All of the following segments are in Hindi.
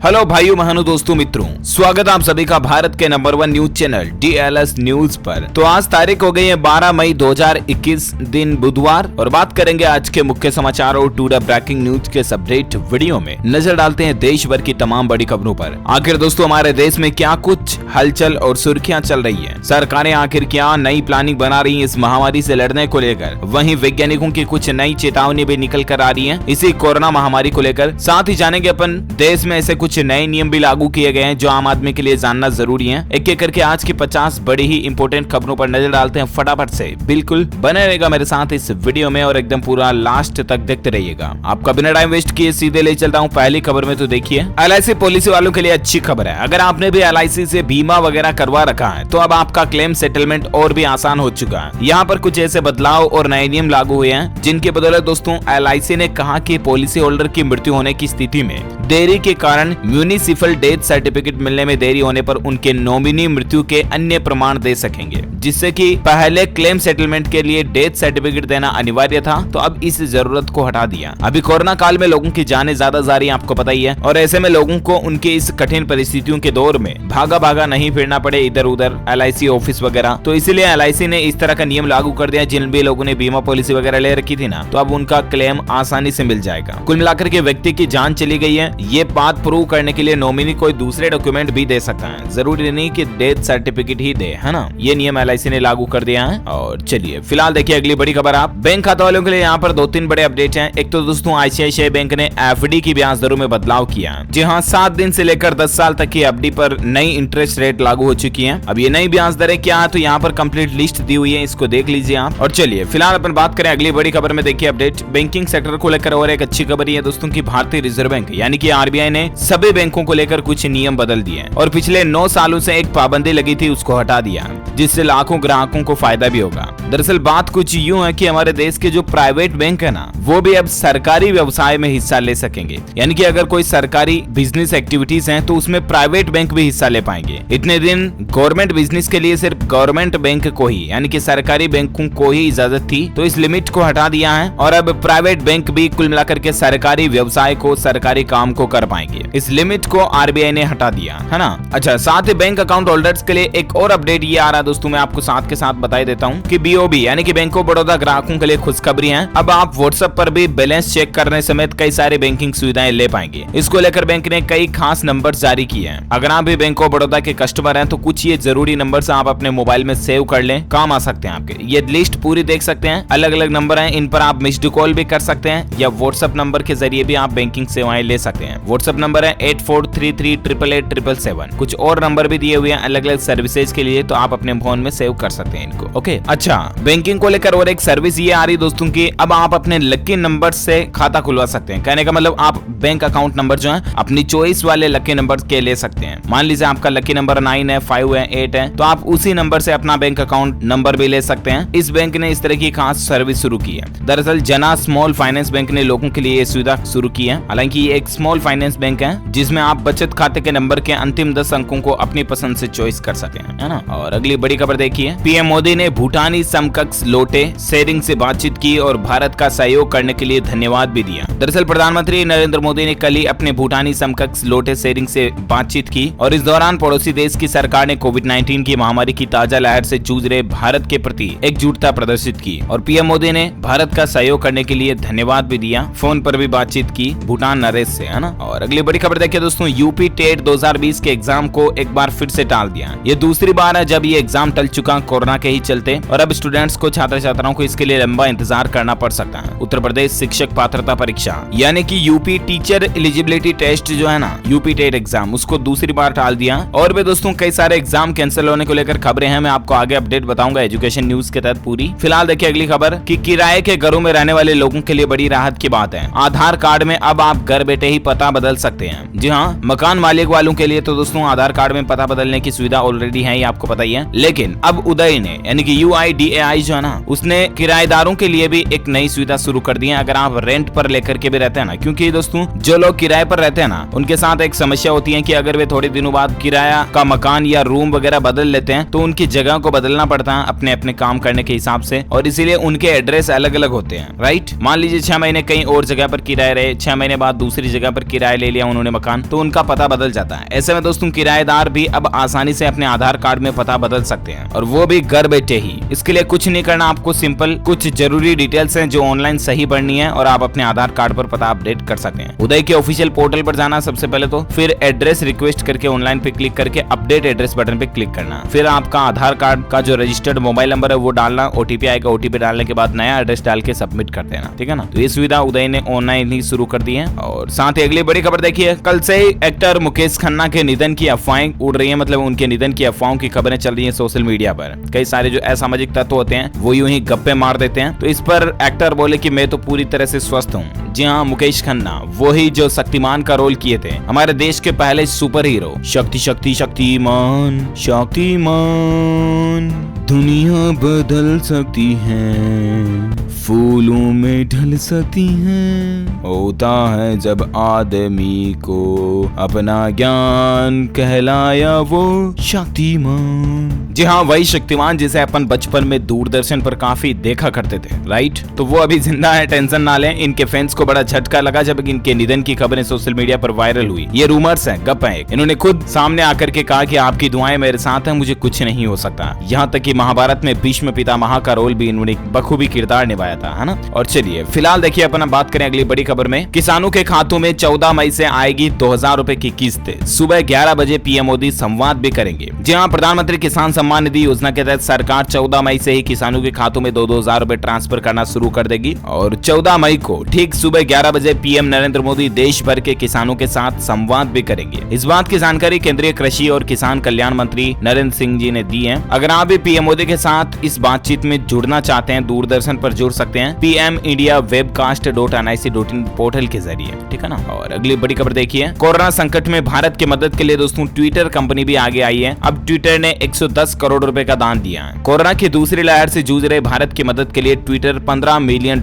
हेलो भाइयों बहनों दोस्तों मित्रों, स्वागत आप सभी का भारत के number 1 news channel DLS news पर। तो आज तारीख हो गई है 12 मई 2021 दिन बुधवार और बात करेंगे आज के मुख्य समाचार और टू द ब्रेकिंग न्यूज के अपडेट वीडियो में नजर डालते हैं देश भर की तमाम बड़ी खबरों पर। आखिर दोस्तों हमारे देश में क्या कुछ हलचल और सुर्खियां चल रही है, सरकारें आखिर क्या नई प्लानिंग बना रही है इस महामारी से लड़ने को लेकर। वहीं वैज्ञानिकों की कुछ नई चेतावनी भी निकल कर आ रही है इसी कोरोना महामारी को लेकर। साथ ही जानेंगे अपन देश में ऐसे कुछ नए नियम भी लागू किए गए हैं जो आम आदमी के लिए जानना जरूरी है। एक एक करके आज की 50 बड़ी ही इंपोर्टेंट खबरों पर नजर डालते हैं फटाफट से। बिल्कुल बने रहेगा मेरे साथ इस वीडियो में और एकदम पूरा लास्ट तक देखते रहिएगा। आपका बिना टाइम वेस्ट किए सीधे ले चलता हूँ पहली खबर में। तो देखिए LIC पॉलिसी वालों के लिए अच्छी खबर है। अगर आपने भी LIC से बीमा वगैरह करवा रखा है तो अब आपका क्लेम सेटलमेंट और भी आसान हो चुका है। यहाँ पर कुछ ऐसे बदलाव और नए नियम लागू हुए हैं जिनकी बदौलत दोस्तों LIC ने कहा कि पॉलिसी होल्डर की मृत्यु होने की स्थिति में देरी के कारण म्यूनिसिपल डेथ सर्टिफिकेट मिलने में देरी होने पर उनके नॉमिनी मृत्यु के अन्य प्रमाण दे सकेंगे, जिससे कि पहले क्लेम सेटलमेंट के लिए डेथ सर्टिफिकेट देना अनिवार्य था तो अब इस जरूरत को हटा दिया। अभी कोरोना काल में लोगों की जानें ज्यादा जा रही है, आपको पता ही है, और ऐसे में लोगों को उनके इस कठिन परिस्थितियों के दौर में भागा नहीं फिरना पड़े इधर उधर LIC ऑफिस वगैरह। तो इसीलिए LIC ने इस तरह का नियम लागू कर दिया। जिन भी लोगों ने बीमा पॉलिसी वगैरह ले रखी थी ना, तो अब उनका क्लेम आसानी से मिल जाएगा। कुल मिलाकर के व्यक्ति की जान चली गई है, ये बात प्रूव करने के लिए नॉमिनी कोई दूसरे डॉक्यूमेंट भी दे सकता है, जरूरी नहीं कि डेथ सर्टिफिकेट ही दे, है ना। ये नियम LIC ने लागू कर दिया है। और चलिए फिलहाल देखिए अगली बड़ी खबर। आप बैंक खाता वालों के लिए यहाँ पर 2-3 बड़े अपडेट हैं। एक तो दोस्तों ICICI बैंक ने FD की ब्याज दरों में बदलाव किया है। जी हाँ, 7 दिन से लेकर 10 साल तक की FD पर नई इंटरेस्ट रेट लागू हो चुकी है। अब ये नई ब्याज दरें क्या है तो यहाँ पर कंप्लीट लिस्ट दी हुई है, इसको देख लीजिए आप। और चलिए फिलहाल अपन बात करें अगली बड़ी खबर में। देखिए अपडेट बैंकिंग सेक्टर को लेकर और एक अच्छी खबर है दोस्तों की भारतीय रिजर्व बैंक यानी कि RBI ने सभी बैंकों को लेकर कुछ नियम बदल दिए और पिछले 9 सालों से एक पाबंदी लगी थी उसको हटा दिया, जिससे लाखों ग्राहकों को फायदा भी होगा। दरअसल बात कुछ यूं है कि हमारे देश के जो प्राइवेट बैंक है ना, वो भी अब सरकारी व्यवसाय में हिस्सा ले सकेंगे। यानी कि अगर कोई सरकारी बिजनेस एक्टिविटीज हैं तो उसमें प्राइवेट बैंक भी हिस्सा ले पाएंगे। इतने दिन गवर्नमेंट बिजनेस के लिए सिर्फ गवर्नमेंट बैंक को ही यानी कि सरकारी बैंकों को ही इजाजत थी, तो इस लिमिट को हटा दिया है और अब प्राइवेट बैंक भी कुल मिलाकर के सरकारी व्यवसाय को, सरकारी काम को कर पाएंगे। इस लिमिट को RBI ने हटा दिया है ना। अच्छा, साथ ही बैंक अकाउंट होल्डर्स के लिए एक और अपडेट ये आ रहा है दोस्तों, मैं आपको साथ के साथ बता देता हूँ कि BOB यानी कि बैंक ऑफ बड़ौदा ग्राहकों के लिए खुशखबरी है। अब आप WhatsApp पर भी बैलेंस चेक करने समेत कई सारी बैंकिंग सुविधाएं ले पाएंगे। इसको लेकर बैंक ने कई खास नंबर जारी किए हैं। अगर आप भी बैंक ऑफ बड़ौदा के कस्टमर हैं तो कुछ ये जरूरी नंबर आप अपने मोबाइल में सेव कर लें, काम आ सकते हैं आपके। ये लिस्ट पूरी देख सकते हैं, अलग अलग नंबर हैं, इन पर आप मिस्ड कॉल भी कर सकते हैं या WhatsApp नंबर के जरिए भी आप बैंकिंग सेवाएं ले सकते हैं। WhatsApp नंबर है 8433888877। कुछ और नंबर भी दिए हुए हैं अलग अलग सर्विसेज के लिए, तो आप अपने फोन में सेव कर सकते हैं इनको। ओके, अच्छा, बैंकिंग को लेकर और एक सर्विस ये आ रही दोस्तों की, अब आप अपने लकी नंबर से खाता खुलवा सकते हैं। कहने का मतलब आप बैंक अकाउंट नंबर जो है अपनी चॉइस वाले लकी नंबर के ले सकते हैं। मान लीजिए आपका लकी नंबर 9 है, 5 है, 8 है, तो आप उसी नंबर से अपना बैंक अकाउंट नंबर भी ले सकते हैं। इस बैंक ने इस तरह की खास सर्विस शुरू की है। दरअसल जना स्मॉल फाइनेंस बैंक ने लोगों के लिए ये सुविधा शुरू की है। हालांकि ये एक स्मॉल फाइनेंस बैंक है जिसमें आप बचत खाते के नंबर के अंतिम 10 अंकों को अपनी पसंद से चॉइस कर सकें, है ना। और अगली बड़ी खबर देखिए, PM मोदी ने भूटानी समकक्ष लोटे शेरिंग से बातचीत की और भारत का सहयोग करने के लिए धन्यवाद भी दिया। दरअसल प्रधानमंत्री नरेंद्र मोदी ने कल ही अपने भूटानी समकक्ष लोटे शेरिंग से बातचीत की और इस दौरान पड़ोसी देश की सरकार ने कोविड-19 की महामारी की ताजा लहर से जूझ रहे भारत के प्रति एकजुटता प्रदर्शित की और PM मोदी ने भारत का सहयोग करने के लिए धन्यवाद भी दिया। फोन पर भी बातचीत की भूटान नरेश से, है ना। और अगली बड़ी खबर देखिए दोस्तों, यूपी टेट 2020 के एग्जाम को एक बार फिर से टाल दिया। ये दूसरी बार है जब ये एग्जाम टल चुका कोरोना के ही चलते और अब स्टूडेंट्स को, छात्र छात्राओं को इसके लिए लंबा इंतजार करना पड़ सकता है। उत्तर प्रदेश शिक्षक पात्रता परीक्षा यानी कि यूपी टीचर एलिजिबिलिटी टेस्ट जो है ना, यूपी टेट एग्जाम, उसको दूसरी बार टाल दिया। और भी दोस्तों कई सारे एग्जाम कैंसिल होने को लेकर खबरें हैं, मैं आपको आगे अपडेट बताऊंगा एजुकेशन न्यूज के तहत पूरी। फिलहाल देखिए अगली खबर कि किराए के घरों में रहने वाले लोगों के लिए बड़ी राहत की बात है। आधार कार्ड में अब आप घर बैठे ही पता बदल सकते हैं। जी हाँ, मकान मालिक वालों के लिए तो दोस्तों आधार कार्ड में पता बदलने की सुविधा ऑलरेडी है, ये आपको पता ही है। लेकिन अब उदय ने यानी कि UIDAI जो है ना, उसने किराएदारों के लिए भी एक नई सुविधा शुरू कर दी है। अगर आप रेंट पर लेकर के भी रहते हैं ना, क्योंकि दोस्तों जो लोग किराए पर रहते हैं ना, उनके साथ एक समस्या होती है कि अगर वे थोड़े दिनों बाद किराया का मकान या रूम वगैरह बदल लेते हैं तो उनकी जगह को बदलना पड़ता है अपने अपने काम करने के हिसाब से, और इसीलिए उनके एड्रेस अलग अलग होते हैं। राइट, मान लीजिए 6 महीने कहीं और जगह पर किराया रहे, 6 महीने बाद दूसरी जगह पर किराया ले लिया उन्होंने मकान, तो उनका पता बदल जाता है। ऐसे में दोस्तों किराएदार भी अब आसानी से अपने आधार कार्ड में पता बदल सकते हैं, और वो भी घर बैठे ही। इसके लिए कुछ नहीं करना, आपको सिंपल कुछ जरूरी डिटेल्स हैं जो ऑनलाइन सही भरनी है और आप अपने आधार कार्ड पर पता अपडेट कर सकते हैं। उदय के ऑफिशियल पोर्टल पर जाना सबसे पहले, तो फिर एड्रेस रिक्वेस्ट करके ऑनलाइन पे क्लिक करके अपडेट एड्रेस बटन पे क्लिक करना। फिर आपका आधार कार्ड का जो रजिस्टर्ड मोबाइल नंबर है वो डालना, ओटीपी आएगा, ओटीपी डालने के बाद नया एड्रेस डाल के सबमिट कर देना, ठीक है ना। तो ये सुविधा उदय ने ऑनलाइन ही शुरू कर दी है। और साथ ही अगली बड़ी खबर देखिए, कल से एक्टर मुकेश खन्ना के निधन की अफवाहें उड़ रही है, मतलब उनके निधन की अफवाहों की खबरें चल रही है सोशल मीडिया पर। कई सारे जो असामाजिक तत्व होते हैं वो यूं ही गप्पे मार देते हैं। तो इस पर एक्टर बोले कि मैं तो पूरी तरह से स्वस्थ हूँ। जी हाँ, मुकेश खन्ना वही जो शक्तिमान का रोल किए थे, हमारे देश के पहले सुपर हीरो। शक्ति शक्ति शक्तिमान शक्तिमान, दुनिया बदल सकती है, फूलों में ढल सकती है, होता है जब आदमी को अपना ज्ञान कहलाया वो शक्तिमान। जी हाँ, वही शक्तिमान जिसे अपन बचपन में दूरदर्शन पर काफी देखा करते थे, राइट। तो वो अभी जिंदा है, टेंशन ना लें। इनके फैंस को बड़ा झटका लगा जब इनके निधन की खबरें सोशल मीडिया पर वायरल हुई। ये रूमर्स हैं, गप है। इन्होंने खुद सामने आकर के कहा कि आपकी दुआएं मेरे साथ हैं, मुझे कुछ नहीं हो सकता। यहाँ तक कि महाभारत में भीष्म पितामह का रोल भी इन्होंने बखूबी किरदार निभाया था, है ना। और चलिए फिलहाल देखिए अपन बात करें अगली बड़ी खबर में। किसानों के खातों में 14 मई से आएगी 2000 रुपए की किस्त। सुबह 11 बजे पीएम मोदी संवाद भी करेंगे। जी हाँ, प्रधानमंत्री किसान सम्मान निधि योजना के तहत सरकार 14 मई से ही किसानों के खातों में 2-2 हजार रुपए ट्रांसफर करना शुरू कर देगी। और 14 मई को ठीक सुबह 11 बजे पीएम नरेंद्र मोदी देश भर के किसानों के साथ संवाद भी करेंगे। इस बात की जानकारी केंद्रीय कृषि और किसान कल्याण मंत्री नरेंद्र सिंह जी ने दी है। अगर आप भी पीएम मोदी के साथ इस बातचीत में जुड़ना चाहते हैं, दूरदर्शन पर जुड़ सकते हैं pmindiawebcast.nic.in पोर्टल के जरिए, ठीक है ना। और अगली बड़ी खबर देखिए, कोरोना संकट में भारत की मदद के लिए दोस्तों ट्विटर कंपनी भी आगे आई है। अब ट्विटर ने 110 करोड़ रुपए का दान दिया है। कोरोना की दूसरी लहर से जूझ रहे भारत की मदद के लिए ट्विटर $15 मिलियन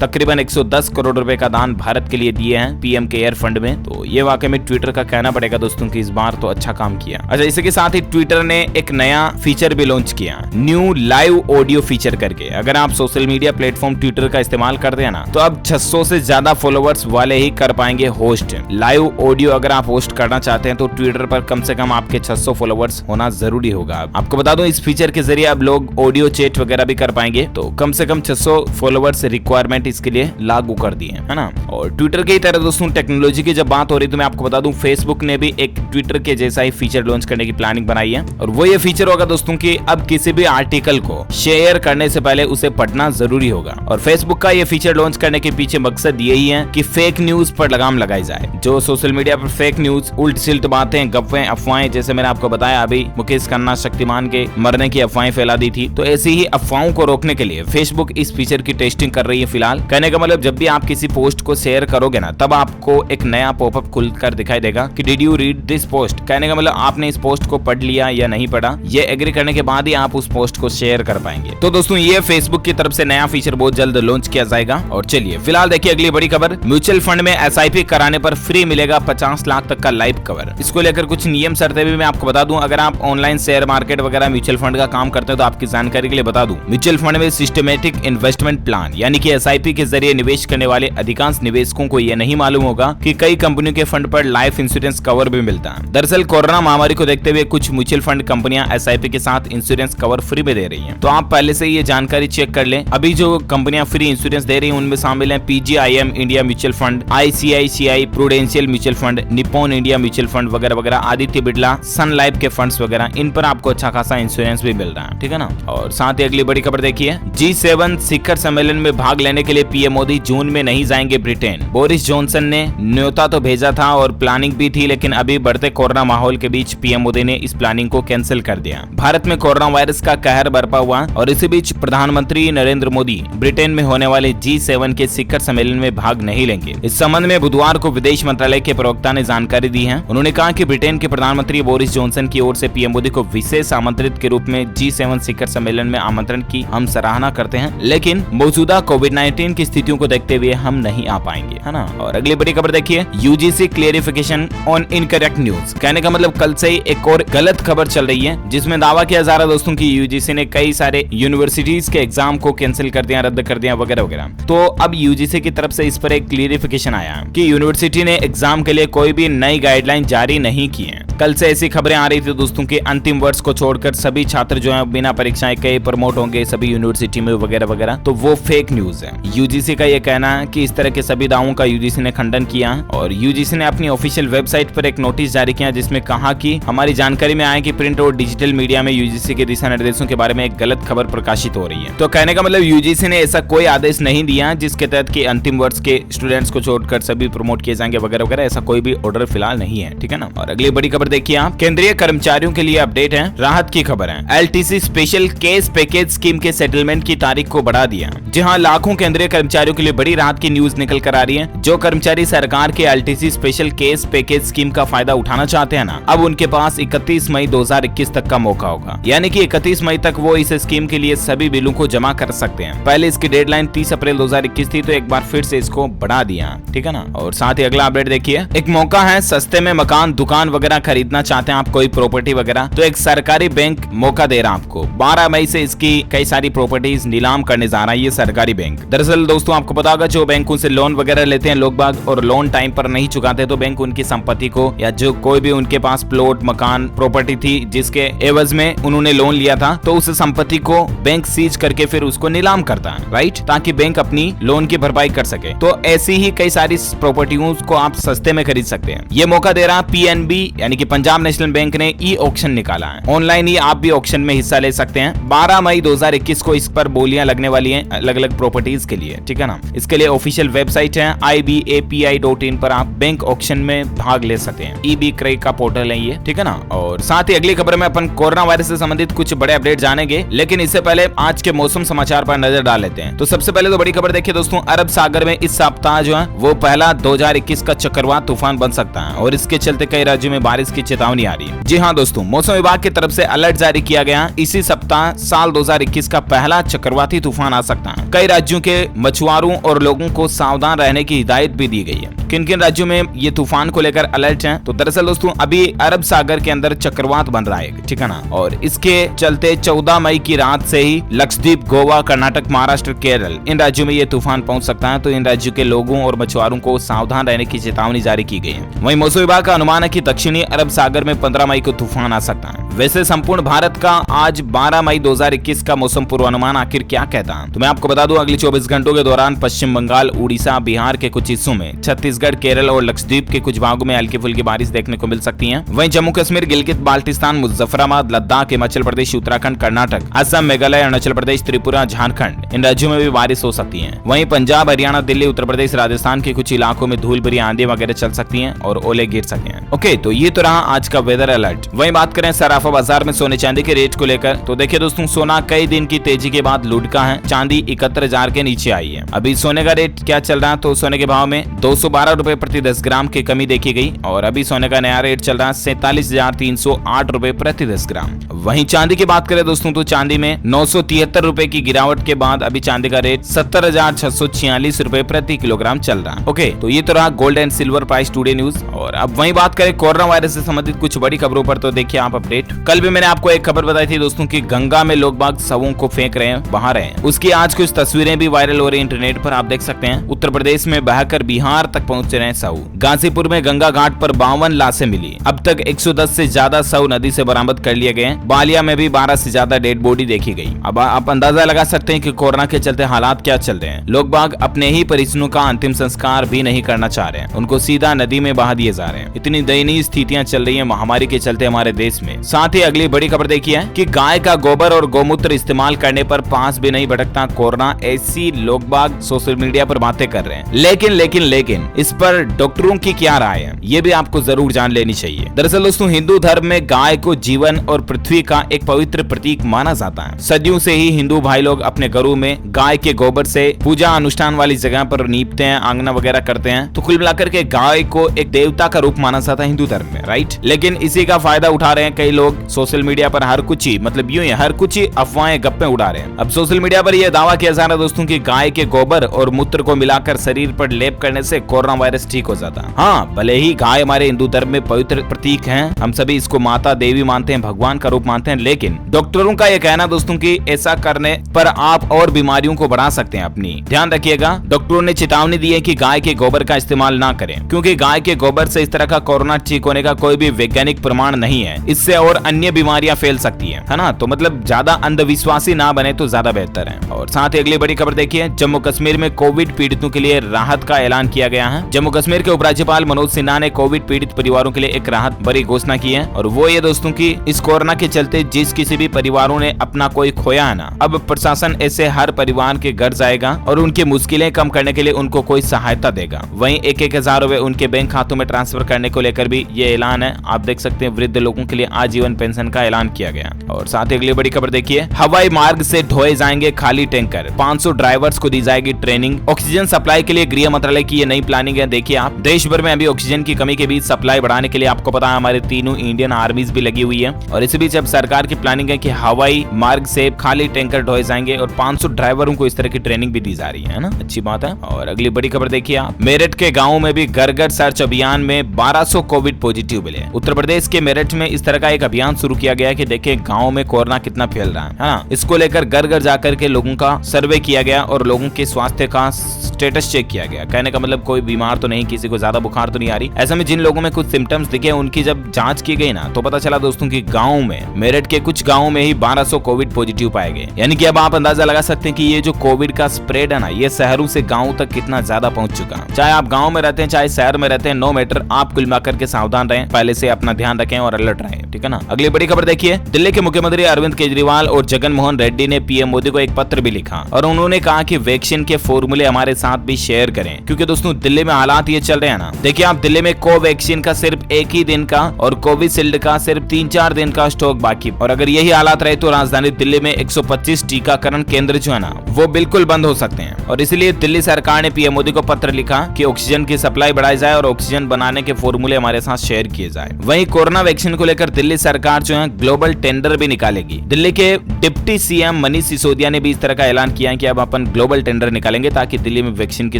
तकरीबन 110 करोड़ रुपए का दान भारत के लिए दिए हैं पीएम केयर फंड में। तो ये वाकई में ट्विटर का कहना पड़ेगा दोस्तों कि इस बार तो अच्छा काम किया। अच्छा, इसके साथ ही ट्विटर ने एक नया फीचर भी लॉन्च किया, न्यू लाइव ऑडियो फीचर करके। अगर आप सोशल मीडिया प्लेटफॉर्म ट्विटर का इस्तेमाल करते हैं ना, तो अब 600 से ज्यादा फॉलोवर्स वाले ही कर पाएंगे होस्ट। लाइव ऑडियो अगर आप होस्ट करना चाहते हैं तो ट्विटर पर कम से कम आपके 600 फॉलोवर्स होना जरूरी होगा। आपको बता दूं, इस फीचर के जरिए अब लोग ऑडियो चैट वगैरह भी कर पाएंगे। तो कम से कम 600 फॉलोवर्स रिक्वायरमेंट इसके लिए लागू कर दी है ना। और ट्विटर की तरह दोस्तों टेक्नोलॉजी की जब बात हो रही तो मैं आपको बता दूं, फेसबुक ने भी एक ट्विटर के जैसा ही फीचर लॉन्च करने की प्लानिंग बनाई है। और वो ये फीचर होगा दोस्तों कि अब किसी भी आर्टिकल को शेयर करने से पहले उसे पढ़ना जरूरी होगा। और फेसबुक का ये फीचर लॉन्च करने के पीछे मकसद यही है कि फेक न्यूज पर लगाम लगाई जाए। जो सोशल मीडिया पर फेक न्यूज, उल्ट सिल्ट बातें, गप्पे, अफवाहें, जैसे मैंने आपको बताया अभी मुकेश खन्ना शक्तिमान के मरने की अफवाहें फैला दी थी, तो ऐसी ही अफवाहों को रोकने के लिए फेसबुक इस फीचर की टेस्टिंग कर रही है फिलहाल। कहने का मतलब, जब भी आप किसी पोस्ट को शेयर करोगे ना, तब आपको एक नया पॉपअप खुलकर दिखाई देगा कि did you read this post. कहने का मतलब आपने इस पोस्ट को पढ़ लिया या नहीं पढ़ा, ये एग्री करने के बाद ही आप उस पोस्ट को शेयर कर पाएंगे। तो दोस्तों ये फेसबुक की तरफ से नया फीचर बहुत जल्द लॉन्च किया जाएगा। और चलिए फिलहाल देखिए अगली बड़ी खबर, म्यूचुअल फंड में एसआईपी कराने पर फ्री मिलेगा 50 लाख तक का लाइव कवर। इसको लेकर कुछ नियम शर्तें भी मैं आपको बता दूं। अगर आप ऑनलाइन शेयर मार्केट वगैरह म्यूचुअल फंड का काम करते हैं तो आपकी जानकारी के लिए बता दूं, म्यूचुअल फंड में सिस्टमेटिक इन्वेस्टमेंट प्लान यानी कि एसआईपी के जरिए निवेश करने वाले अधिकांश निवेशकों को यह नहीं मालूम होगा कि कई कंपनियों के फंड पर लाइफ इंश्योरेंस कवर भी मिलता है। दरअसल कोरोना महामारी को देखते हुए कुछ म्यूचुअल फंड कंपनियां एसआईपी के साथ इंश्योरेंस कवर फ्री में दे रही हैं। तो आप पहले से ये जानकारी चेक कर लें। अभी जो कंपनियां फ्री इंश्योरेंस दे रही हैं उनमें शामिल हैं PGIM India mutual fund, ICICI prudential mutual fund, Nippon India mutual fund वगैरह वगैरह, आदित्य बिरला, सन लाइफ के फंड्स वगैरह। इन पर आपको अच्छा खासा इंश्योरेंस भी मिल रहा है, ठीक है ना। और साथ ही अगली बड़ी खबर देखिए, G7 शिखर सम्मेलन में भाग लेने के लिए पीएम मोदी जून में नहीं जाएंगे ब्रिटेन। बोरिस जॉनसन ने न्योता तो भेजा था और प्लानिंग भी थी, लेकिन अभी बढ़ते कोरोना माहौल के बीच पीएम मोदी ने इस प्लानिंग को कैंसिल कर दिया। भारत में कोरोना वायरस का कहर बरपा हुआ और इसी बीच प्रधानमंत्री नरेंद्र मोदी ब्रिटेन में होने वाले G7 के शिखर सम्मेलन में भाग नहीं लेंगे। इस संबंध में बुधवार को विदेश मंत्रालय के प्रवक्ता ने जानकारी दी है। उन्होंने कहा कि ब्रिटेन के प्रधानमंत्री बोरिस जॉनसन की ओर से पीएम मोदी को विशेष आमंत्रित के रूप में G7 शिखर सम्मेलन में आमंत्रण की हम सराहना करते हैं, लेकिन मौजूदा कोविड-19 की स्थितियों को देखते हुए हम नहीं आ पाएंगे, है ना। और अगली बड़ी खबर देखिए, UGC clarification on incorrect news. कहने का मतलब कल से ही एक और गलत खबर चल रही है जिसमें दावा किया जा रहा है दोस्तों कि कि यूजीसी ने कई सारे यूनिवर्सिटीज के एग्जाम को कैंसिल कर दिया, रद्द कर दिया वगैरह वगैरह। तो अब यूजीसी की तरफ से इस पर एक क्लियरिफिकेशन आया कि यूनिवर्सिटी ने एग्जाम के लिए कोई भी नई गाइडलाइन जारी नहीं की है। कल से ऐसी खबरें आ रही थी दोस्तों कि अंतिम वर्ष को छोड़कर सभी छात्र जो है बिना परीक्षाएं के प्रमोट होंगे सभी यूनिवर्सिटी में वगैरह वगैरह। तो वो फेक न्यूज है। यूजीसी का ये कहना है कि इस तरह के सभी दावों का यूजीसी ने खंडन किया और यूजीसी ने अपनी ऑफिशियल वेबसाइट पर एक नोटिस जारी किया जिसमें कहा कि हमारी जानकारी में आया कि प्रिंट और डिजिटल मीडिया में यूजीसी के दिशा निर्देशों के बारे में एक गलत खबर प्रकाशित हो रही है। तो कहने का मतलब यूजीसी ने ऐसा कोई आदेश नहीं दिया जिसके तहत कि अंतिम वर्ष के स्टूडेंट्स को छोड़कर सभी प्रमोट किए जाएंगे वगैरह वगैरह। ऐसा कोई भी ऑर्डर फिलहाल नहीं है, ठीक है ना। और अगली बड़ी खबर देखिए आप, केंद्रीय कर्मचारियों के लिए अपडेट है, राहत की खबर है। LTC special case package scheme के सेटलमेंट की तारीख को बढ़ा दिया। जी हाँ, लाखों केंद्रीय कर्मचारियों के लिए बड़ी राहत की न्यूज निकल कर आ रही है। जो कर्मचारी सरकार के LTC special case package scheme का फायदा उठाना चाहते हैं ना, अब उनके पास 31 मई 2021 तक का मौका होगा। यानी कि 31 मई तक वो इस स्कीम के लिए सभी बिलों को जमा कर सकते हैं। पहले इसकी डेडलाइन 30 अप्रैल 2021 थी, तो एक बार फिर से इसको बढ़ा दिया, ठीक है ना। और साथ ही अगला अपडेट देखिए, एक मौका है, सस्ते में मकान दुकान वगैरह खरीदना चाहते हैं आप, कोई प्रॉपर्टी वगैरह, तो एक सरकारी बैंक मौका दे रहा है आपको। 12 मई से इसकी कई सारी प्रॉपर्टीज नीलाम करने जा रहा है ये सरकारी बैंक। दरअसल दोस्तों आपको पता होगा, जो बैंकों से लोन वगैरह लेते हैं लोग बाग और लोन टाइम पर नहीं चुकाते तो बैंक उनकी संपत्ति को या जो कोई भी उनके पास प्लॉट मकान प्रॉपर्टी थी जिसके एवज में उन्होंने लोन लिया था, तो उस संपत्ति को बैंक सीज करके फिर उसको नीलाम करता है, राइट, ताकि बैंक अपनी लोन की भरपाई कर सके। तो ऐसी ही कई सारी प्रॉपर्टियों को आप सस्ते में खरीद सकते हैं। ये मौका दे रहा पीएनबी यानी कि पंजाब नेशनल बैंक ने ई ऑक्शन निकाला है। ऑनलाइन ही आप भी ऑक्शन में हिस्सा ले सकते हैं। 12 मई 2021 को इस पर बोलियां लगने वाली हैं अलग अलग प्रॉपर्टीज के लिए, ठीक है ना। इसके लिए ऑफिशियल वेबसाइट है IBAPI.in पर आप बैंक ऑक्शन में भाग ले सकते हैं। ईबी क्रय का पोर्टल है ये, ठीक है ना। और साथ ही अगली खबर में अपन कोरोना वायरस से संबंधित कुछ बड़े अपडेट जानेंगे, लेकिन इससे पहले आज के मौसम समाचार पर नजर डाल लेते हैं। तो सबसे पहले तो बड़ी खबर देखिए दोस्तों, अरब सागर में इस सप्ताह जो है वो पहला 2021 का चक्रवात तूफान बन सकता है और इसके चलते कई राज्यों में बारिश की चेतावनी आ रही है। जी हाँ दोस्तों, मौसम विभाग की तरफ से अलर्ट जारी किया गया। इसी सप्ताह साल 2021 का पहला चक्रवाती तूफान आ सकता है। कई राज्यों के मछुआरों और लोगों को सावधान रहने की हिदायत भी दी गई है। किन किन राज्यों में ये तूफान को लेकर अलर्ट है? तो दरअसल दोस्तों अभी अरब सागर के अंदर चक्रवात बन रहा है, ठीक है ना। और इसके चलते 14 मई की रात से ही लक्षद्वीप, गोवा, कर्नाटक, महाराष्ट्र, केरल, इन राज्यों में ये तूफान पहुंच सकता है। तो इन राज्यों के लोगों और मछुआरों को सावधान रहने की चेतावनी जारी की गई है। वहीं मौसम विभाग का अनुमान है कि दक्षिणी अरब सागर में 15 मई को तूफान आ सकता है। वैसे संपूर्ण भारत का आज 12 मई 2021 का मौसम पूर्वानुमान आखिर क्या कहता है, तो मैं आपको बता दूं, अगले 24 घंटों के दौरान पश्चिम बंगाल, उड़ीसा, बिहार के कुछ हिस्सों में, छत्तीसगढ़, केरल और लक्षद्वीप के कुछ भागों में हल्की फुल्की बारिश देखने को मिल सकती है। वहीं जम्मू कश्मीर, गिलगित बाल्टिस्तान, मुजफ्फराबाद, लद्दाख, हिमाचल प्रदेश, उत्तराखंड, कर्नाटक, असम, मेघालय, अरुणाचल प्रदेश, त्रिपुरा, झारखंड, इन राज्यों में भी बारिश हो सकती है। वहीं पंजाब, हरियाणा, दिल्ली, उत्तर प्रदेश, राजस्थान के कुछ इलाकों में धूल भरी आंधी वगैरह चल सकती है और ओले गिर सकते हैं। ओके, तो ये तो रहा आज का वेदर अलर्ट। वहीं बात करें सराफा बाजार में सोने चांदी के रेट को लेकर, तो देखिए दोस्तों, सोना कई दिन की तेजी के बाद लुढ़का है। चांदी 71,000 के नीचे आई है। अभी सोने का रेट क्या चल रहा है, तो सोने के भाव में 212 रुपए प्रति 10 ग्राम की कमी देखी गई और अभी सोने का नया रेट चल रहा है 47,308 रुपए प्रति 10 ग्राम। वहीं चांदी की बात करें दोस्तों, तो चांदी में 973 रुपए की गिरावट के बाद अभी चांदी का रेट 70,646 रुपए प्रति किलोग्राम चल रहा है। ओके, तो ये तो रहा gold and silver price today news. और अब वहीं बात करें कोरोना वायरस से संबंधित कुछ बड़ी खबरों पर, तो देखिए आप अपडेट। कल भी मैंने आपको एक खबर बताई थी दोस्तों कि गंगा में लोग बाग शवों को फेंक रहे हैं, बहा रहे हैं। उसकी आज कुछ तस्वीरें भी वायरल हो रही है इंटरनेट पर, आप देख सकते हैं। उत्तर प्रदेश में बहकर बिहार तक पहुंच रहे हैं शव। गाजीपुर में गंगा घाट पर 52 लाशें मिली। अब तक 110 से ज्यादा शव नदी से बरामद कर लिए गए। बालिया में भी 12 से ज्यादा डेड बॉडी देखी गई। अब आप अंदाजा लगा सकते हैं कि कोरोना के चलते हालात क्या चल रहे हैं। लोग बाग अपने ही परिजनों का अंतिम संस्कार भी नहीं करना चाह रहे हैं, उनको सीधा नदी में बहा दिए जा रहे हैं। इतनी दयनीय स्थितियां चल रही है महामारी के चलते हमारे देश में। साथ ही अगली बड़ी खबर देखिए कि गाय का गोबर और गौमूत्र इस्तेमाल करने पर पास भी नहीं भटकता कोरोना। ऐसी लोग बाग सोशल मीडिया पर बातें कर रहे हैं, लेकिन इस पर डॉक्टरों की क्या राय है, ये भी आपको जरूर जान लेनी चाहिए। दरअसल दोस्तों, हिंदू धर्म में गाय को जीवन और पृथ्वी का एक पवित्र प्रतीक माना जाता है। सदियों से ही हिंदू भाई लोग अपने घरों में गाय के गोबर से पूजा अनुष्ठान वाली जगह पर नीपते हैं, आंगना वगैरह करते हैं। तो कुल मिलाकर के गाय को एक देवता का रूप माना जाता है हिंदू धर्म में, राइट। लेकिन इसी का फायदा उठा रहे हैं कई लोग सोशल मीडिया पर। हर कुछ ही मतलब यूं ही हर कुछ ही अफवाहें, गप्पे उड़ा रहे हैं। अब सोशल मीडिया पर यह दावा किया जा रहा है दोस्तों कि गाय के गोबर और मूत्र को मिलाकर शरीर पर लेप करने से कोरोना वायरस ठीक हो जाता है। हाँ, भले ही गाय हमारे हिंदू धर्म में पवित्र प्रतीक है, हम सभी इसको माता देवी मानते हैं, भगवान का रूप मानते हैं, लेकिन डॉक्टरों का यह कहना दोस्तों कि ऐसा करने पर आप और बीमारियों को बढ़ा सकते हैं अपनी। ध्यान रखिएगा, डॉक्टरों ने चेतावनी दी है कि गाय के गोबर का इस्तेमाल ना करें, क्योंकि गाय के गोबर से इस तरह का कोरोना ठीक होने का कोई भी वैज्ञानिक प्रमाण नहीं है। इससे और अन्य बीमारियां फैल सकती है ना। तो मतलब ज्यादा अंधविश्वासी ना बने तो ज्यादा बेहतर है। और साथ ही अगली बड़ी खबर देखिए, जम्मू कश्मीर में कोविड पीड़ितों के लिए राहत का ऐलान किया गया है। जम्मू कश्मीर के उपराज्यपाल मनोज सिन्हा ने कोविड पीड़ित परिवारों के लिए एक राहत भरी घोषणा की है, और वो ये दोस्तों की इस कोरोना के चलते जिस किसी भी परिवारों ने अपना कोई खोया है ना, अब प्रशासन ऐसे हर परिवार के घर जाएगा और उनकी मुश्किलें कम करने के लिए उनको कोई सहायता देगा। वहीं 1,000 रुपए उनके बैंक खातों में ट्रांसफर करने को लेकर भी ये ऐलान है। आप देख सकते हैं, वृद्ध लोगों के लिए आजीवन पेंशन का ऐलान किया गया। और साथ ही अगली बड़ी खबर देखिए, हवाई मार्ग से ढोए जाएंगे खाली टैंकर, 500 ड्राइवर्स को दी जाएगी ट्रेनिंग। ऑक्सीजन सप्लाई के लिए गृह मंत्रालय की ये नई प्लानिंग है। देखिए आप, देश भर में अभी ऑक्सीजन की कमी के बीच सप्लाई बढ़ाने के लिए आपको पता है हमारे तीनों इंडियन आर्मीज भी लगी हुई है, और इसी बीच अब सरकार की प्लानिंग है कि हवाई मार्ग से खाली टैंकर ढोए जाएंगे और 500 ड्राइवरों को इस तरह की ट्रेनिंग भी दी जा रही है ना, अच्छी बात है। और अगली बड़ी खबर देखिए आप, मेरठ के गाँव में भी घर घर सर्च अभियान में 1200 कोविड पॉजिटिव मिले। उत्तर प्रदेश के मेरठ में इस तरह का एक अभियान शुरू किया गया कि देखिए गाँव में कोरोना कितना फैल रहा है ना। इसको लेकर घर घर जाकर के लोगों का सर्वे किया गया और लोगों के स्वास्थ्य का स्टेटस चेक किया गया। कहने का मतलब कोई बीमार तो नहीं, किसी को ज्यादा बुखार तो नहीं आ रही। ऐसे में जिन लोगों में कुछ सिम्टम्स दिखे उनकी जब जांच की गई ना, तो पता चला दोस्तों कि गांव में, मेरठ के कुछ गांवों में ही 1200 कोविड पॉजिटिव पाए गए। यानी कि अब आप अंदाजा लगा सकते हैं कि ये जो कोविड का स्प्रेड है ना, ये शहरों से गाँव तक कितना ज्यादा पहुंच चुका। चाहे आप गाँव में रहते हैं चाहे शहर में रहते हैं, नो मैटर, आप कुल मिलाकर के सावधान रहें, पहले से अपना ध्यान रखें और अलर्ट रहें, ठीक है ना। अगली बड़ी खबर देखिए, दिल्ली के मुख्यमंत्री अरविंद केजरीवाल और जगन मोहन रेड्डी ने पीएम मोदी को एक पत्र भी लिखा, और उन्होंने कहा कि वैक्सीन के फॉर्मूले हमारे साथ भी शेयर करें, क्योंकि दोस्तों दिल्ली में हालात ये चल रहे हैं ना। देखिए आप, दिल्ली में कोवैक्सीन का सिर्फ एक ही दिन का और कोविशील्ड का सिर्फ 3-4 दिन का स्टॉक बाकी, और अगर यही हालात रहे तो राजधानी दिल्ली में 125 टीकाकरण केंद्र जो है ना, वो बिल्कुल बंद हो सकते हैं। और इसलिए दिल्ली सरकार ने पीएम मोदी को पत्र लिखा कि ऑक्सीजन की सप्लाई बढ़ाई जाए और ऑक्सीजन बनाने के फॉर्मूले हमारे साथ शेयर किए जाए। वहीं कोरोना वैक्सीन को लेकर दिल्ली सरकार जो है ग्लोबल टेंडर भी निकालेगी। दिल्ली के डिप्टी सीएम मनीष सिसोदिया ने भी इस तरह का ऐलान किया है कि अब अपन ग्लोबल टेंडर निकालेंगे ताकि दिल्ली में वैक्सीन की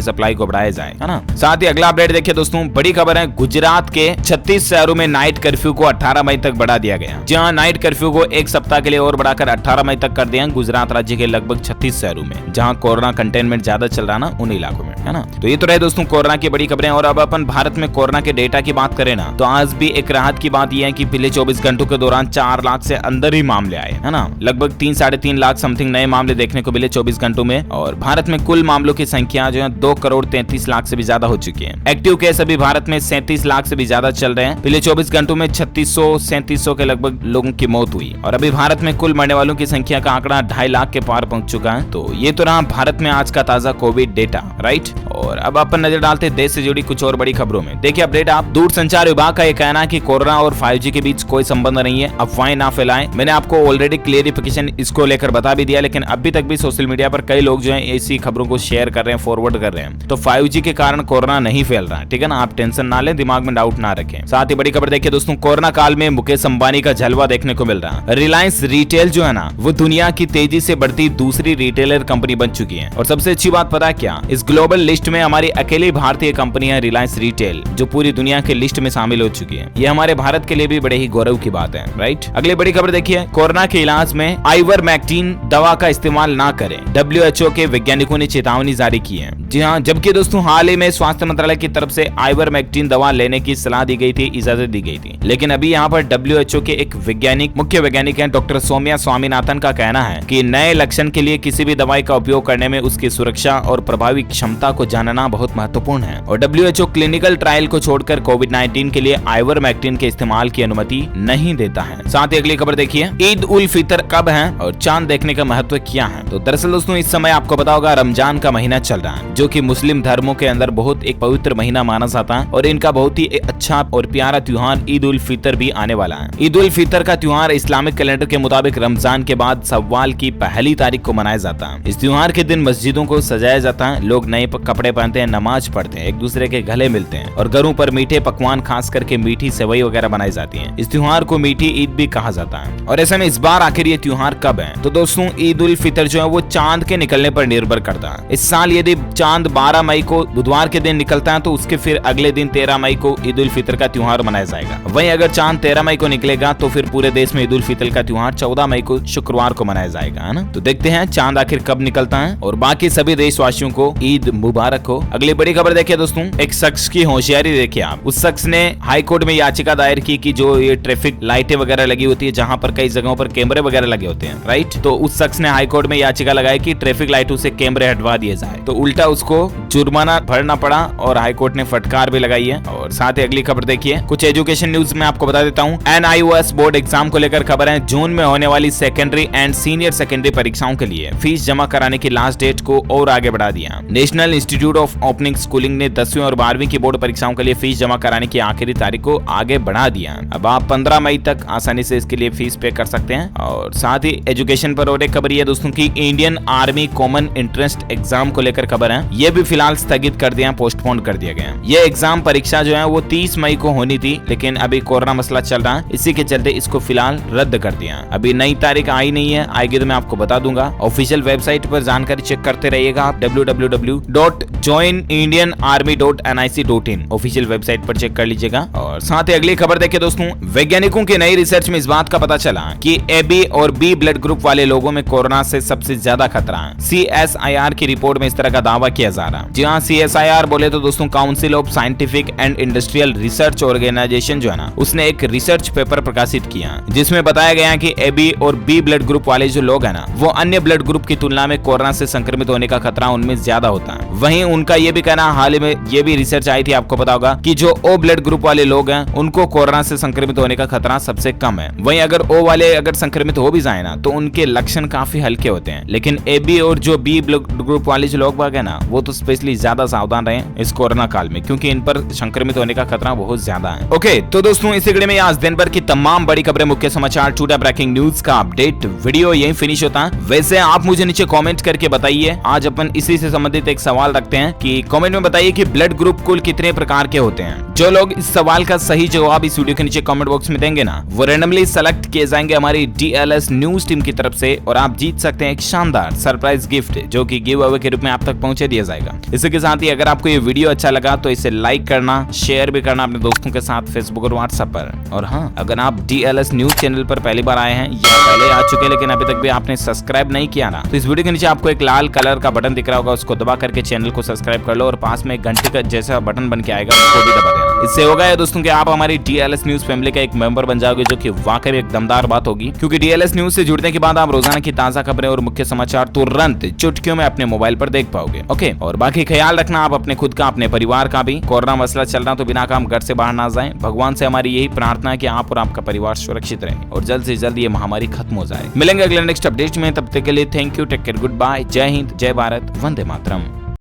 सप्लाई को बढ़ाया जाए, है ना। साथ ही अगला अपडेट देखिए दोस्तों, बड़ी खबर है, गुजरात के 36 शहरों में नाइट कर्फ्यू को 18 मई तक बढ़ा दिया गया। जी हाँ, नाइट कर्फ्यू को एक सप्ताह के लिए और बढ़ाकर 18 मई तक कर दिया गुजरात राज्य के लगभग 36 शहरों में, जहाँ कोरोना कंटेनमेंट ज्यादा चल रहा ना, उन इलाकों में, है ना। तो ये तो रहे दोस्तों कोरोना की बड़ी खबरें। और अब अपन भारत में कोरोना के डेटा की बात करें ना, तो आज भी एक राहत की बात यह है कि पिछले 24 घंटों के दौरान 4 लाख से अंदर ही मामले आए, है ना। लगभग 3-3.5 लाख समथिंग नए मामले देखने को मिले 24 घंटों में, और भारत में कुल मामलों की संख्या जो है 2,33,00,000 से भी ज्यादा हो चुकी है। एक्टिव केस अभी भारत में 37 लाख से भी ज्यादा चल रहे हैं। पिछले 24 घंटों में 3600-3700 के लगभग लोगों की मौत हुई, और अभी भारत में कुल मरने वालों की संख्या का आंकड़ा 2.5 लाख के पार पहुंच चुका है। तो ये तो रहा भारत में आज का ताजा कोविड डेटा, राइट। और अब अपन नजर डालते हैं देश से जुड़ी कुछ और बड़ी खबरों में। देखिए अपडेट आप, दूरसंचार विभाग का यह कहना है कि कोरोना और 5G के बीच कोई संबंध नहीं है, अफवाहें ना फैलाएं। मैंने आपको ऑलरेडी क्लियरिफिकेशन इसको लेकर बता भी दिया, लेकिन अभी तक भी सोशल मीडिया पर कई लोग जो है ऐसी खबरों को शेयर कर रहे हैं, फॉरवर्ड कर रहे हैं। तो 5G के कारण कोरोना नहीं फैल रहा है, ठीक है ना। आप टेंशन ना लें, दिमाग में डाउट ना रखें। साथ ही बड़ी खबर देखिए दोस्तों, कोरोना काल में मुकेश अंबानी का जलवा देखने को मिल रहा है। रिलायंस रिटेल जो है ना, वो दुनिया की तेजी से बढ़ती दूसरी रिटेलर कंपनी बन चुकी है। और सबसे अच्छी बात पता है क्या, इस ग्लोबल लिस्ट में हमारी अकेली भारतीय कंपनी है रिलायंस रिटेल, जो पूरी दुनिया के लिस्ट में शामिल हो चुकी है। ये हमारे भारत के लिए भी बड़े ही गौरव की बात है, राइट। अगली बड़ी खबर देखिए, कोरोना के इलाज में आइवरमेक्टिन दवा का इस्तेमाल ना करें, WHO के वैज्ञानिकों ने चेतावनी जारी की है। जी हाँ, जबकि दोस्तों हाल ही में स्वास्थ्य मंत्रालय की तरफ से आइवरमेक्टिन दवा लेने की सलाह दी गई थी, इजाजत दी गई थी, लेकिन अभी यहाँ पर WHO के एक वैज्ञानिक, मुख्य वैज्ञानिक हैं डॉक्टर सौम्या स्वामीनाथन का कहना है कि नए लक्षण के लिए किसी भी दवाई का उपयोग करने में उसकी सुरक्षा और प्रभावी क्षमता को जानना बहुत महत्वपूर्ण है। और WHO क्लिनिकल ट्रायल को छोड़कर कोविड-19 के लिए आइवरमेक्टिन के इस्तेमाल की अनुमति नहीं देता है। साथ ही अगली खबर देखिए, ईद उल फितर कब है और चांद देखने का महत्व क्या है। तो दरअसल दोस्तों इस समय आपको पता होगा रमजान का महीना चल रहा है, जो कि मुस्लिम धर्मों के अंदर बहुत एक पवित्र महीना माना जाता है, और इनका बहुत ही अच्छा और प्यारा त्योहार ईद उल फितर भी आने वाला है। ईद उल फितर का त्योहार इस्लामिक कैलेंडर के मुताबिक रमजान के बाद सव्वाल की पहली तारीख को मनाया जाता है। इस त्योहार के दिन मस्जिदों को सजाया जाता है, लोग नए कपड़े पहनते हैं, नमाज पढ़ते हैं, एक दूसरे के गले मिलते हैं, और घरों पर मीठे पकवान खास करके मीठी सेवई वगैरह बनाई जाती है। इस त्योहार को मीठी ईद भी कहा जाता है। और ऐसे में इस बार आखिर ये त्योहार कब है, तो दोस्तों ईद उल फितर जो है वो चांद के निकलने पर निर्भर करता है। इस साल यदि चांद 12 मई को बुधवार के दिन निकलता है तो उसके फिर अगले दिन 13 मई को ईद उल फितर का त्योहार मनाया जाएगा। वहीं अगर चांद 13 मई को निकलेगा तो फिर पूरे देश में ईद उल फितर का त्योहार 14 मई को शुक्रवार को मनाया जाएगा, है ना। तो देखते हैं चांद आखिर कब निकलता है। और बाकी सभी देशवासियों को ईद मुबारक हो। अगली बड़ी खबर देखिए दोस्तों, एक शख्स की होशियारी देखिए आप। उस शख्स ने हाई कोर्ट में याचिका दायर की कि जो ये ट्रैफिक लाइटें वगैरह लगी होती है, जहां पर कई जगहों पर कैमरे वगैरह लगे होते हैं, राइट। तो उस शख्स ने हाई कोर्ट में याचिका लगाई कि ट्रैफिक लाइटों से कैमरे हटवा दिए जाए। तो उल्टा उसको जुर्माना भरना पड़ा और हाई कोर्ट ने फटकार भी लगाई है। और साथ ही अगली खबर देखिए, कुछ एजुकेशन न्यूज में आपको बता देता हूँ। NIOS बोर्ड एग्जाम को लेकर खबर है। जून में होने वाली सेकेंडरी एंड सीनियर सेकेंडरी परीक्षाओं के लिए फीस जमा कराने की लास्ट डेट को और आगे बढ़ा दिया। National institute of opening schooling ने 10वीं और 12वीं की बोर्ड परीक्षाओं के लिए फीस जमा कराने की आखिरी तारीख को आगे बढ़ा दिया। अब आप 15 मई तक आसानी से इसके लिए फीस पे कर सकते हैं। और साथ ही एजुकेशन पर और एक खबर ये दोस्तों की Indian army common entrance exam को लेकर खबर है। ये भी फिलहाल स्थगित कर दिया, पोस्टपोन कर दिया गया। ये एग्जाम परीक्षा जो है वो 30 मई को होनी थी, लेकिन अभी कोरोना मसला चल रहा है, इसी के चलते इसको फिलहाल रद्द कर दिया। अभी नई तारीख आई नहीं है, आएगी तो मैं आपको बता दूंगा। ऑफिशियल वेबसाइट पर जानकारी चेक करते रहिएगा आप, www.joinindianarmy.nic.in ऑफिशियल वेबसाइट पर चेक कर लीजिएगा। और साथ ही अगली खबर देखिए दोस्तों, वैज्ञानिकों की नई रिसर्च में इस बात का पता चला कि AB और B ब्लड ग्रुप वाले लोगों में कोरोना से सबसे ज्यादा खतरा है। CSIR की रिपोर्ट में इस तरह का दावा किया जा रहा है। जी हाँ, CSIR बोले तो दोस्तों council of scientific and industrial research organization जो है ना, उसने एक रिसर्च पेपर प्रकाशित किया जिसमें बताया गया कि AB और B ब्लड ग्रुप वाले जो लोग हैं ना, वो अन्य ब्लड ग्रुप की तुलना में कोरोना से संक्रमित होने का खतरा उनमें ज्यादा होता है। वहीं उनका ये भी कहना, हाल ही में ये भी रिसर्च आई थी, आपको पता होगा कि जो O ब्लड ग्रुप वाले लोग हैं उनको कोरोना से संक्रमित होने का खतरा सबसे कम है। वहीं अगर O वाले अगर संक्रमित हो भी जाए ना तो उनके लक्षण काफी हल्के होते हैं। लेकिन AB और जो B ब्लड ग्रुप वाले जो लोग बाग है ना, वो तो स्पेशली ज्यादा सावधान रहे इस कोरोना काल में, क्योंकि इन पर संक्रमित होने का खतरा बहुत ज्यादा है। ओके, तो दोस्तों इसी कड़ी में आज दिन भर की तमाम बड़ी खबरें, मुख्य समाचार, टुडे ब्रेकिंग न्यूज का अपडेट वीडियो यही फिनिश होता है। वैसे आप मुझे नीचे कमेंट करके बताइए, आज अपन इसी से संबंधित एक सवाल रखते हैं कि कमेंट में बताइए कि ब्लड ग्रुप कुल कितने प्रकार के होते हैं। जो लोग इस सवाल का सही जवाब इस वीडियो के नीचे कमेंट बॉक्स में देंगे ना, वो रैंडमली सेलेक्ट किए जाएंगे हमारी DLS न्यूज टीम की तरफ से, और आप जीत सकते हैं एक शानदार सरप्राइज गिफ्ट जो कि गिव अवे के रूप में आप तक पहुंचा दिया जाएगा। इसी के साथ ही अगर आपको ये वीडियो अच्छा लगा तो इसे लाइक करना, शेयर भी करना अपने दोस्तों के साथ फेसबुक और व्हाट्सएप पर। और हाँ, अगर आप DLS न्यूज चैनल पर पहली बार आए हैं या पहले आ चुके हैं लेकिन अभी तक भी आपने सब्सक्राइब नहीं किया ना, तो इस वीडियो के नीचे आपको एक लाल कलर का बटन दिख रहा होगा, उसको दबा करके चैनल को सब्सक्राइब कर लो और पास में एक घंटे का जैसा बटन बन के आएगा उसको भी दबा देना। इससे होगा ये दोस्तों कि आप हमारी DLS न्यूज फैमिली का एक मेंबर बन जाओगे, जो कि वाकई में एक दमदार बात होगी, क्योंकि DLS न्यूज से जुड़ने के बाद आप रोजाना की ताजा खबरें और मुख्य समाचार तुरंत चुटकियों में अपने मोबाइल पर देख पाओगे। ओके, और बाकी ख्याल रखना आप अपने खुद का, अपने परिवार का भी। कोरोना मसला चल रहा तो बिना काम घर से बाहर ना जाएं। भगवान से हमारी यही प्रार्थना है कि आप और आपका परिवार सुरक्षित रहे और जल्द से जल्द ये महामारी खत्म हो जाए। मिलेंगे अगले नेक्स्ट अपडेट में, तब तक के लिए thank you, take care, good bye, Jai Hind, जय भारत, वंदे मातरम।